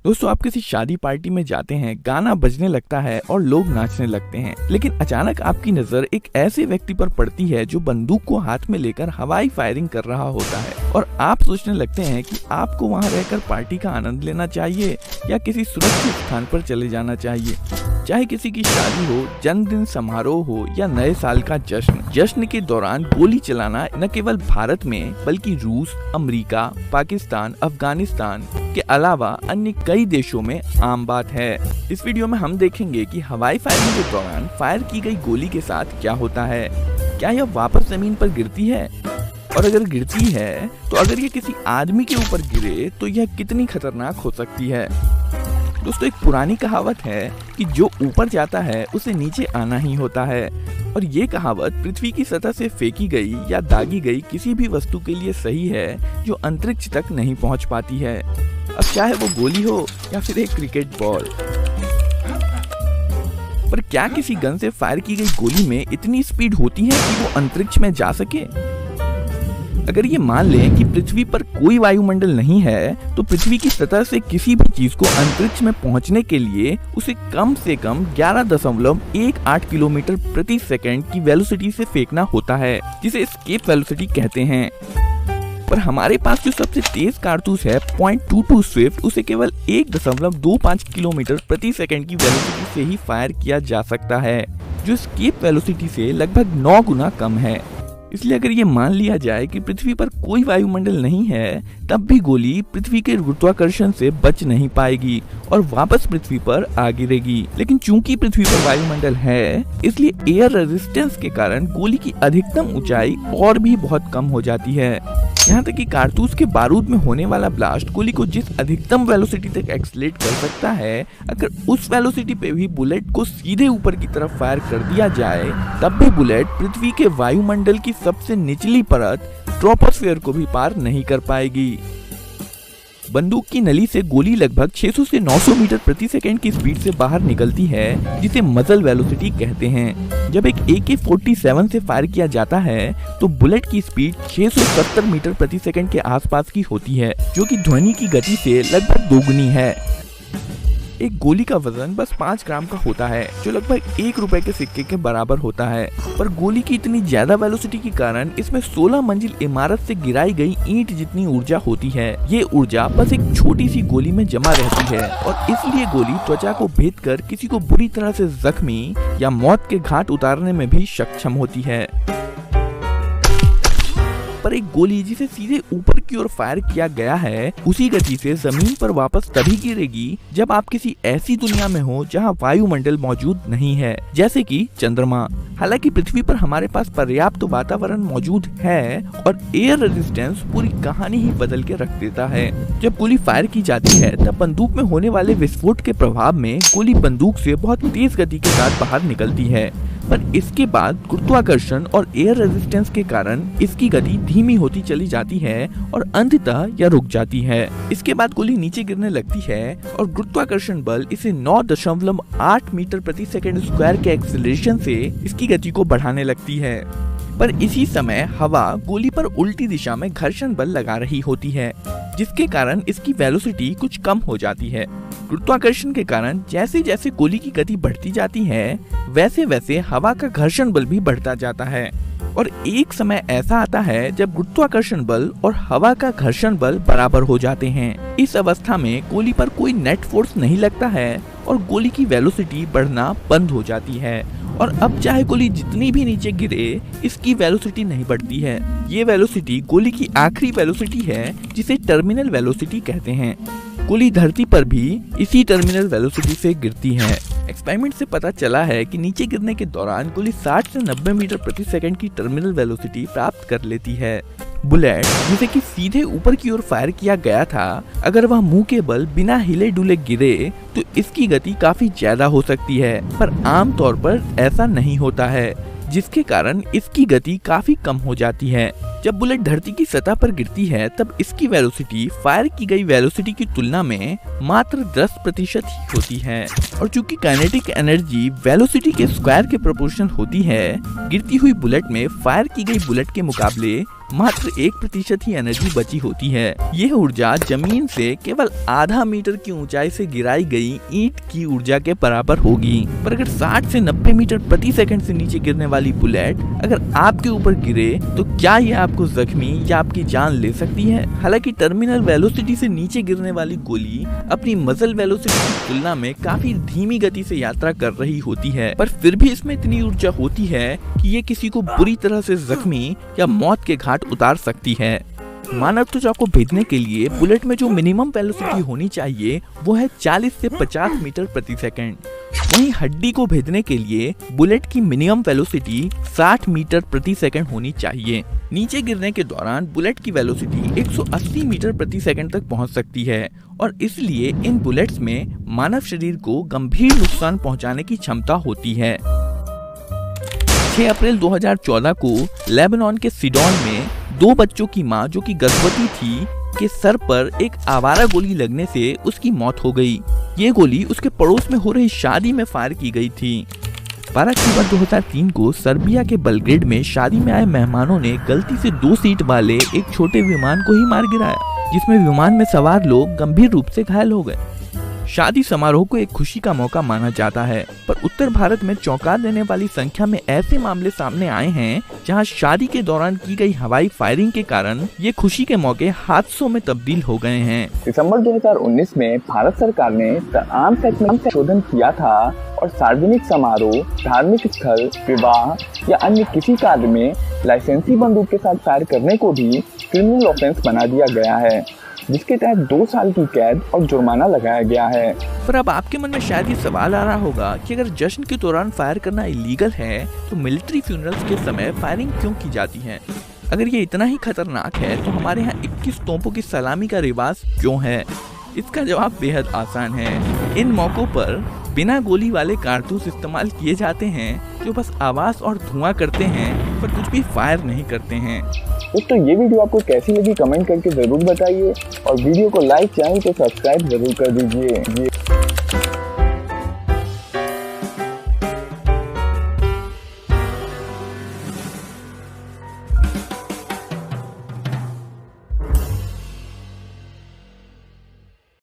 दोस्तों, आप किसी शादी पार्टी में जाते हैं, गाना बजने लगता है और लोग नाचने लगते हैं, लेकिन अचानक आपकी नजर एक ऐसे व्यक्ति पर पड़ती है जो बंदूक को हाथ में लेकर हवाई फायरिंग कर रहा होता है और आप सोचने लगते हैं कि आपको वहां रहकर पार्टी का आनंद लेना चाहिए या किसी सुरक्षित स्थान पर चले जाना चाहिए। चाहे किसी की शादी हो, जन्मदिन समारोह हो या नए साल का जश्न के दौरान गोली चलाना न केवल भारत में बल्कि रूस, अमेरिका, पाकिस्तान, अफगानिस्तान के अलावा अन्य कई देशों में आम बात है। इस वीडियो में हम देखेंगे कि हवाई फायरिंग के दौरान फायर की गई गोली के साथ क्या होता है, क्या यह वापस जमीन पर गिरती है, और अगर गिरती है तो अगर ये किसी आदमी के ऊपर गिरे तो यह कितनी खतरनाक हो सकती है। दोस्तों, एक पुरानी कहावत है कि जो ऊपर जाता है उसे नीचे आना ही होता है, और ये कहावत पृथ्वी की सतह से फेंकी गई या दागी गई किसी भी वस्तु के लिए सही है जो अंतरिक्ष तक नहीं पहुंच पाती है, अब चाहे वो गोली हो या फिर एक क्रिकेट बॉल। पर क्या किसी गन से फायर की गई गोली में इतनी स्पीड होती है कि वो अंतरिक्ष में जा सके? अगर ये मान लें कि पृथ्वी पर कोई वायुमंडल नहीं है तो पृथ्वी की सतह से किसी भी चीज को अंतरिक्ष में पहुंचने के लिए उसे कम से कम 11.18 किलोमीटर प्रति सेकंड की वेलोसिटी से फेंकना होता है, जिसे एस्केप वेलोसिटी कहते हैं। पर हमारे पास जो सबसे तेज कारतूस है .22 स्विफ्ट, उसे केवल 1.25 किलोमीटर प्रति सेकंड की वेलोसिटी से ही फायर किया जा सकता है, जो एस्केप वेलोसिटी से लगभग 9 गुना कम है। इसलिए अगर ये मान लिया जाए कि पृथ्वी पर कोई वायुमंडल नहीं है, तब भी गोली पृथ्वी के गुरुत्वाकर्षण से बच नहीं पाएगी और वापस पृथ्वी पर आ गिरेगी। लेकिन चूंकि पृथ्वी पर वायुमंडल है, इसलिए एयर रेजिस्टेंस के कारण गोली की अधिकतम ऊंचाई और भी बहुत कम हो जाती है। यहाँ तक कि कारतूस के बारूद में होने वाला ब्लास्ट गोली को जिस अधिकतम वेलोसिटी तक एक्सीलरेट कर सकता है, अगर उस वेलोसिटी पे भी बुलेट को सीधे ऊपर की तरफ फायर कर दिया जाए, तब भी बुलेट पृथ्वी के वायुमंडल की सबसे निचली परत ट्रोपोस्फीयर को भी पार नहीं कर पाएगी। बंदूक की नली से गोली लगभग 600 से 900 मीटर प्रति सेकंड की स्पीड से बाहर निकलती है, जिसे मजल वेलोसिटी कहते हैं। जब एक AK-47 से फायर किया जाता है तो बुलेट की स्पीड 670 मीटर प्रति सेकंड के आसपास की होती है, जो कि ध्वनि की गति से लगभग दोगुनी है। एक गोली का वजन बस 5 ग्राम का होता है, जो लगभग 1 रुपए के सिक्के के बराबर होता है। पर गोली की इतनी ज्यादा वेलोसिटी के कारण इसमें 16 मंजिल इमारत से गिराई गई ईंट जितनी ऊर्जा होती है। ये ऊर्जा बस एक छोटी सी गोली में जमा रहती है और इसलिए गोली त्वचा को भेद कर किसी को बुरी तरह से जख्मी या मौत के घाट उतारने में भी सक्षम होती है। पर एक गोली जिसे सीधे ऊपर की ओर फायर किया गया है, उसी गति से जमीन पर वापस तभी गिरेगी जब आप किसी ऐसी दुनिया में हो जहां वायुमंडल मौजूद नहीं है, जैसे कि चंद्रमा। हालांकि पृथ्वी पर हमारे पास पर्याप्त वातावरण मौजूद है और एयर रेजिस्टेंस पूरी कहानी ही बदल के रख देता है। जब गोली फायर की जाती है तब बंदूक में होने वाले विस्फोट के प्रभाव में गोली बंदूक से बहुत तेज गति के साथ बाहर निकलती है, पर इसके बाद गुरुत्वाकर्षण और एयर रेजिस्टेंस के कारण इसकी गति धीमी होती चली जाती है और अंततः यह रुक जाती है। इसके बाद गोली नीचे गिरने लगती है और गुरुत्वाकर्षण बल इसे 9.8 मीटर प्रति सेकंड स्क्वायर के एक्सेलरेशन से इसकी गति को बढ़ाने लगती है। पर इसी समय हवा गोली पर उल्टी दिशा में घर्षण बल लगा रही होती है, जिसके कारण इसकी वेलोसिटी कुछ कम हो जाती है। गुरुत्वाकर्षण के कारण जैसे जैसे गोली की गति बढ़ती जाती है, वैसे वैसे हवा का घर्षण बल भी बढ़ता जाता है और एक समय ऐसा आता है जब गुरुत्वाकर्षण बल और हवा का घर्षण बल बराबर हो जाते हैं। इस अवस्था में गोली पर कोई नेट फोर्स नहीं लगता है और गोली की वेलोसिटी बढ़ना बंद हो जाती है, और अब चाहे गोली जितनी भी नीचे गिरे, इसकी वेलोसिटी नहीं बढ़ती है। ये वेलोसिटी गोली की आखिरी वेलोसिटी है, जिसे टर्मिनल वेलोसिटी कहते हैं। गोली धरती पर भी इसी टर्मिनल वेलोसिटी से गिरती है। एक्सपेरिमेंट से पता चला है कि नीचे गिरने के दौरान गोली 60 से 90 मीटर प्रति सेकंड की टर्मिनल वेलोसिटी प्राप्त कर लेती है। बुलेट जिसे कि सीधे ऊपर की ओर फायर किया गया था, अगर वह मुंह के बल बिना हिले डुले गिरे तो इसकी गति काफी ज्यादा हो सकती है, पर आमतौर पर ऐसा नहीं होता है, जिसके कारण इसकी गति काफी कम हो जाती है। जब बुलेट धरती की सतह पर गिरती है तब इसकी वेलोसिटी फायर की गई वेलोसिटी की तुलना में मात्र 10% ही होती है, और चूंकि काइनेटिक एनर्जी वेलोसिटी के स्क्वायर के प्रोपोर्शनल होती है, गिरती हुई बुलेट में फायर की गई बुलेट के मुकाबले मात्र 1% ही एनर्जी बची होती है। यह ऊर्जा जमीन से केवल आधा मीटर की ऊंचाई से गिराई गई ईंट की ऊर्जा के बराबर होगी। पर अगर 60 से 90 मीटर प्रति सेकंड से नीचे गिरने वाली बुलेट अगर आपके ऊपर गिरे तो क्या यह आपको जख्मी या आपकी जान ले सकती है? हालांकि टर्मिनल वेलोसिटी से नीचे गिरने वाली गोली अपनी मजल वेलोसिटी की तुलना में काफी धीमी गति से यात्रा कर रही होती है, पर फिर भी इसमें इतनी ऊर्जा होती है कि ये किसी को बुरी तरह से जख्मी या मौत के घाट उतार सकती है। मानव त्वचा को भेजने के लिए बुलेट में जो मिनिमम वेलोसिटी होनी चाहिए वो है 40 से 50 मीटर प्रति सेकंड। वहीं हड्डी को भेजने के लिए बुलेट की मिनिमम वेलोसिटी 60 मीटर प्रति सेकंड होनी चाहिए। नीचे गिरने के दौरान बुलेट की वेलोसिटी 180 मीटर प्रति सेकंड तक पहुंच सकती है और इसलिए इन बुलेट्स में मानव शरीर को गंभीर नुकसान पहुंचाने की क्षमता होती है। 6 अप्रैल 2014 को लेबनान के सिडोन में 2 बच्चों की मां जो कि गर्भवती थी के सर पर एक आवारा गोली लगने से उसकी मौत हो गई। ये गोली उसके पड़ोस में हो रही शादी में फायर की गई थी। 12 अक्टूबर 2003 को सर्बिया के बेलग्रेड में शादी में आए मेहमानों ने गलती से 2 सीट वाले एक छोटे विमान को ही मार गिराया, जिसमें विमान में सवार लोग गंभीर रूप से घायल हो गए। शादी समारोह को एक खुशी का मौका माना जाता है, पर उत्तर भारत में चौंका देने वाली संख्या में ऐसे मामले सामने आए हैं जहां शादी के दौरान की गई हवाई फायरिंग के कारण ये खुशी के मौके हादसों में तब्दील हो गए हैं। दिसंबर 2019 में भारत सरकार ने आर्म्स एक्ट में संशोधन किया था और सार्वजनिक समारोह, धार्मिक स्थल, विवाह या अन्य किसी कार्य में लाइसेंसी बंदूक के साथ फायर करने को भी क्रिमिनल ऑफेंस बना दिया गया है, जिसके तहत 2 साल की कैद और जुर्माना लगाया गया है। पर अब आपके मन में शायद ये सवाल आ रहा होगा कि अगर जश्न के दौरान फायर करना इलीगल है तो मिलिट्री फ्यूनरल्स के समय फायरिंग क्यों की जाती है? अगर ये इतना ही खतरनाक है तो हमारे यहाँ 21 तोपों की सलामी का रिवाज क्यों है? इसका जवाब बेहद आसान है। इन मौकों पर बिना गोली वाले कारतूस इस्तेमाल किए जाते हैं जो बस आवाज और धुआं करते हैं पर कुछ भी फायर नहीं करते हैं। दोस्तों, ये वीडियो आपको कैसी लगी कमेंट करके जरूर बताइए और वीडियो को लाइक, चैनल को सब्सक्राइब जरूर कर दीजिए।